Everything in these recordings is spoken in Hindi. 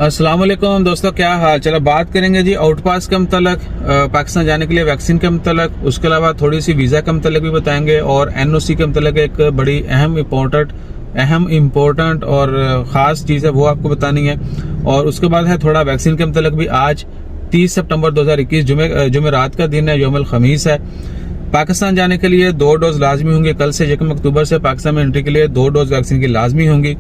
अस्सलाम वालेकुम दोस्तों, क्या हाल। चलो बात करेंगे जी आउटपास के मतलब पाकिस्तान जाने के लिए वैक्सीन के मतलब, उसके अलावा थोड़ी सी वीज़ा के मतलब भी बताएंगे और एनओसी के मतलब एक बड़ी अहम इम्पोर्टेंट और ख़ास चीज़ है वो आपको बतानी है। और उसके बाद है थोड़ा वैक्सीन के मतलब भी। आज 30 सितंबर 2021 जुमेरात का दिन है, यौमुल खमीस है। पाकिस्तान जाने के लिए 2 डोज लाजमी होंगे। कल से 1 अक्टूबर से पाकिस्तान में एंट्री के लिए 2 डोज वैक्सीन की लाजमी होंगी।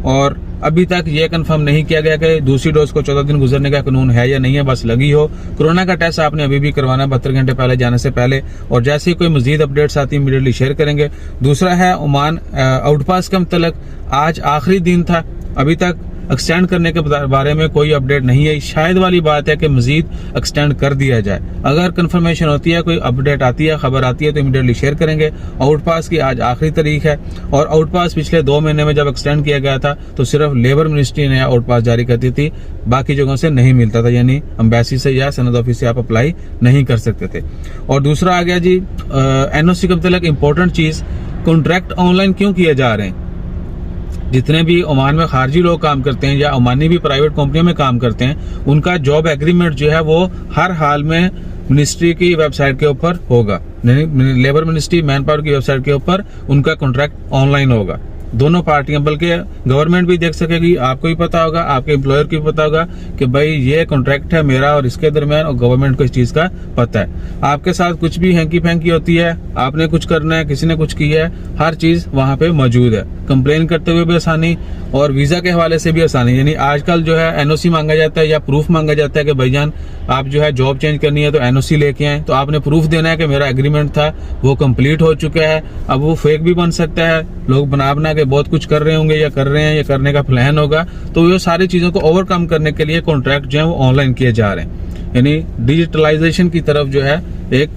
और अभी तक ये कंफर्म नहीं किया गया कि दूसरी डोज को 14 दिन गुजरने का कानून है या नहीं है, बस लगी हो। कोरोना का टेस्ट आपने अभी भी करवाना 72 घंटे पहले जाने से पहले। और जैसे ही कोई मजीद अपडेट्स आती है इमीडिएटली शेयर करेंगे। दूसरा है ओमान आउटपास का मतलब, आज आखिरी दिन था, अभी तक एक्सटेंड करने के बारे में कोई अपडेट नहीं है। शायद वाली बात है कि मजीद एक्सटेंड कर दिया जाए। अगर कंफर्मेशन होती है, कोई अपडेट आती है, खबर आती है तो इमीडिएटली शेयर करेंगे। आउटपास की आज आखिरी तारीख है और आउटपास पिछले 2 महीने में जब एक्सटेंड किया गया था तो सिर्फ लेबर मिनिस्ट्री ने आउटपास जारी करती थी, बाकी जगहों से नहीं मिलता था, यानी एम्बेसी से या सनद ऑफिस से आप अप्लाई नहीं कर सकते थे। और दूसरा आ गया जी एनओसी के मतलब इंपॉर्टेंट चीज, कॉन्ट्रैक्ट ऑनलाइन क्यों किए जा रहे हैं। जितने भी ओमान में खारजी लोग काम करते हैं या ओमानी भी प्राइवेट कंपनियों में काम करते हैं, उनका जॉब एग्रीमेंट जो है वो हर हाल में मिनिस्ट्री की वेबसाइट के ऊपर होगा। लेबर मिनिस्ट्री मैन पावर की वेबसाइट के ऊपर उनका कॉन्ट्रैक्ट ऑनलाइन होगा। दोनों पार्टियां, बल्कि गवर्नमेंट भी देख सकेगी, आपको भी पता होगा, आपके एम्प्लॉयर को भी पता होगा कि भाई ये कॉन्ट्रैक्ट है मेरा और इसके दरमियान, और गवर्नमेंट को इस चीज का पता है। आपके साथ कुछ भी हैंकी फैंकी होती है, आपने कुछ करना है, किसी ने कुछ किया है, हर चीज वहां पे मौजूद है। कंप्लेन करते हुए भी आसानी और वीजा के हवाले से भी आसानी। यानी आजकल जो है एनओसी मांगा जाता है या प्रूफ मांगा जाता है कि भाईजान आप जो है जॉब चेंज करनी है तो एनओसी लेके आए, तो आपने प्रूफ देना है कि मेरा एग्रीमेंट था वो कंप्लीट हो चुका है। अब वो फेक भी बन सकता है, लोग बना के बहुत कुछ कर रहे होंगे या कर रहे हैं या करने का प्लान होगा। तो ये सारी चीजों को ओवरकम करने के लिए कॉन्ट्रैक्ट जो है वो ऑनलाइन किए जा रहे हैं। यानी डिजिटलाइजेशन की तरफ जो है एक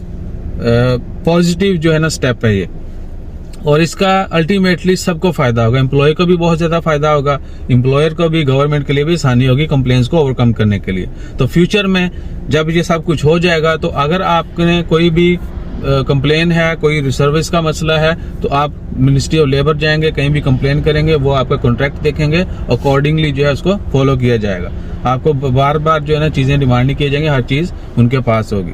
पॉजिटिव जो है ना स्टेप है ये। और इसका अल्टीमेटली सबको फायदा होगा, एम्प्लॉय को भी बहुत ज्यादा फायदा होगा, एम्प्लॉयर को भी, गवर्नमेंट के लिए भी आसानी होगी कंप्लेंट्स को ओवरकम करने के लिए। तो फ्यूचर में जब ये सब कुछ हो जाएगा तो अगर आपने कोई भी कंप्लेन है, कोई सर्विस का मसला है, तो आप मिनिस्ट्री ऑफ लेबर जाएंगे, कहीं भी कंप्लेन करेंगे, वो आपका कॉन्ट्रैक्ट देखेंगे, अकॉर्डिंगली जो है उसको फॉलो किया जाएगा। आपको बार बार जो है ना चीजें डिमांड नहीं की जाएंगी, हर चीज उनके पास होगी।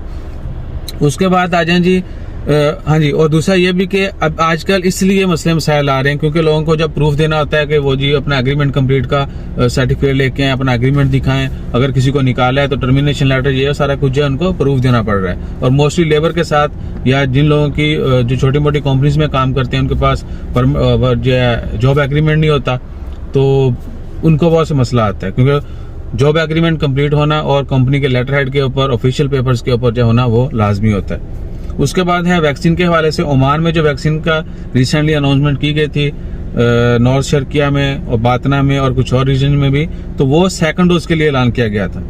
उसके बाद आ जाए जी हाँ जी, और दूसरा ये भी कि अब आजकल इसलिए मसले मसाइल आ रहे हैं क्योंकि लोगों को जब प्रूफ देना होता है कि वो जी अपना एग्रीमेंट कंप्लीट का सर्टिफिकेट लेके आए, अपना एग्रीमेंट दिखाएं, अगर किसी को निकाला है तो टर्मिनेशन लेटर, ये सारा कुछ जो है उनको प्रूफ देना पड़ रहा है। और मोस्टली लेबर के साथ या जिन लोगों की जो छोटी मोटी कंपनीज में काम करते हैं उनके पास जो है जॉब एग्रीमेंट नहीं होता, तो उनको बहुत सा मसला आता है, क्योंकि जॉब एग्रीमेंट कंप्लीट होना और कंपनी के लेटर हेड के ऊपर, ऑफिशियल पेपर्स के ऊपर जो होना वो लाजमी होता है। उसके बाद है वैक्सीन के हवाले से, ओमान में जो वैक्सीन का रिसेंटली अनाउंसमेंट की गई थी नॉर्थ शर्किया में और बातना में और कुछ और रीजन में भी, तो वो 2nd डोज के लिए ऐलान किया गया था।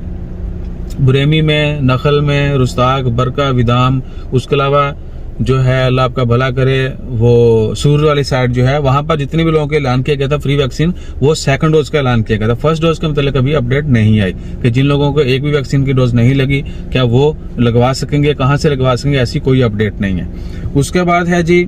बुरेमी में, नखल में, रुस्ताक, बरका, विदाम, उसके अलावा जो है अल्लाह आपका भला करे वो सूर वाली साइड जो है, वहां पर जितने भी लोगों को ऐलान किया गया था फ्री वैक्सीन, वो 2nd डोज का ऐलान किया गया था। 1st डोज के मतलब अभी अपडेट नहीं आई कि जिन लोगों को एक भी वैक्सीन की डोज नहीं लगी क्या वो लगवा सकेंगे, कहां से लगवा सकेंगे, ऐसी कोई अपडेट नहीं है। उसके बाद है जी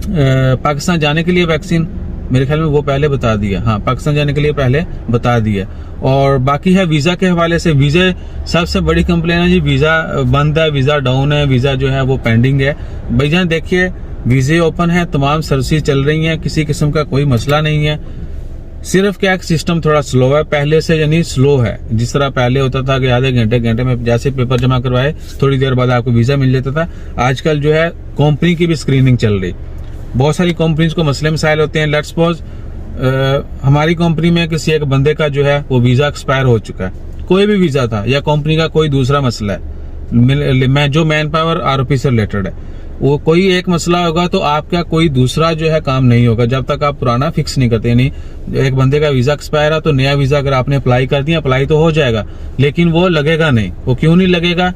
पाकिस्तान जाने के लिए वैक्सीन, मेरे ख्याल में वो पहले बता दिया, हाँ पाकिस्तान जाने के लिए पहले बता दिया। और बाकी है वीजा के हवाले से, वीजे सबसे बड़ी कंप्लेन है जी, वीजा बंद है, वीजा डाउन है, वीजा जो है वो पेंडिंग है। भाईजान देखिए वीजे ओपन है, तमाम सर्विस चल रही हैं, किसी किस्म का कोई मसला नहीं है। सिर्फ क्या सिस्टम थोड़ा स्लो है पहले से, यानी स्लो है। जिस तरह पहले होता था कि आधे घंटे में जैसे पेपर जमा करवाए थोड़ी देर बाद आपको वीजा मिल जाता था, आजकल जो है कंपनी की भी स्क्रीनिंग चल रही। बहुत सारी कंपनीज को मसले मसाइल होते हैं। लेट्स सपोज हमारी कंपनी में किसी एक बंदे का जो है वो वीजा एक्सपायर हो चुका है, कोई भी वीजा था, या कंपनी का कोई दूसरा मसला है, जो मैन पावर आरओपी से रिलेटेड है, वो कोई एक मसला होगा तो आपका कोई दूसरा जो है काम नहीं होगा जब तक आप पुराना फिक्स नहीं करते। यानी एक बंदे का वीजा एक्सपायर है तो नया वीजा अगर आपने अप्लाई कर दिया, अप्लाई तो हो जाएगा लेकिन वो लगेगा नहीं। वो क्यों नहीं लगेगा?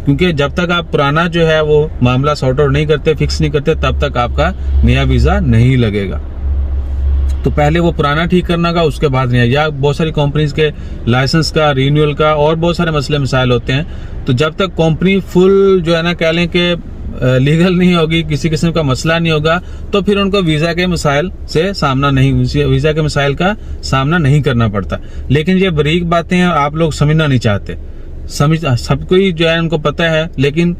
क्योंकि जब तक आप पुराना जो है वो मामला सॉर्ट आउट नहीं करते, फिक्स नहीं करते, तब तक आपका नया वीजा नहीं लगेगा। तो पहले वो पुराना ठीक करना होगा, उसके बाद नहीं। या बहुत सारी कंपनीज के लाइसेंस का, रिन्यूअल का और बहुत सारे मसले मसाइल होते हैं। तो जब तक कंपनी फुल जो है ना कह लें कि लीगल नहीं होगी, किसी किस्म का मसला नहीं होगा, तो फिर उनको वीजा के मसाइल से सामना नहीं, वीजा के मसाइल का सामना नहीं करना पड़ता। लेकिन ये बारीक बातें हैं, आप लोग समझना नहीं चाहते। सबको ही जो है उनको पता है, लेकिन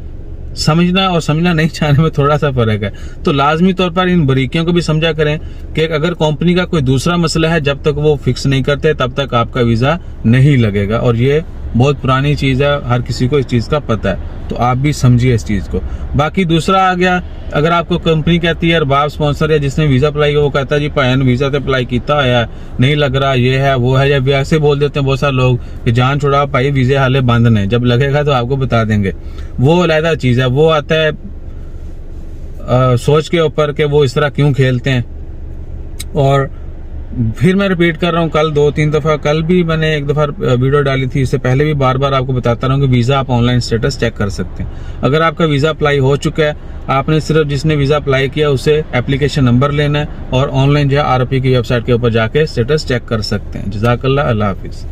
समझना और समझना नहीं चाहने में थोड़ा सा फर्क है। तो लाजमी तौर पर इन बारीकियों को भी समझा करें कि अगर कंपनी का कोई दूसरा मसला है, जब तक वो फिक्स नहीं करते तब तक आपका वीजा नहीं लगेगा। और ये बहुत पुरानी चीज है, हर किसी को इस चीज का पता है, तो आप भी समझिए इस चीज को। बाकी दूसरा आ गया, अगर आपको कंपनी कहती है, बाप स्पॉन्सर या जिसने वीजा अप्लाई किया वो कहता है जी भैन वीजा तो अप्लाई किया है, नहीं लग रहा, ये है वो है, या ऐसे बोल देते हैं बहुत सारे लोग कि जान छुड़ाओ भाई वीजे हाले बंद नहीं, जब लगेगा तो आपको बता देंगे। वो अलग चीज है, वो आता है सोच के ऊपर कि वो इस तरह क्यों खेलते हैं। और फिर मैं रिपीट कर रहा हूँ, कल 2-3 दफा, कल भी मैंने एक दफा वीडियो डाली थी, इससे पहले भी बार बार आपको बताता रहा हूँ कि वीजा आप ऑनलाइन स्टेटस चेक कर सकते हैं। अगर आपका वीजा अप्लाई हो चुका है, आपने सिर्फ जिसने वीजा अप्लाई किया उसे एप्लीकेशन नंबर लेना है और ऑनलाइन जो है ROP की वेबसाइट के ऊपर जाके स्टेटस चेक कर सकते हैं। जज़ाकल्लाह, अल्लाह हाफिज।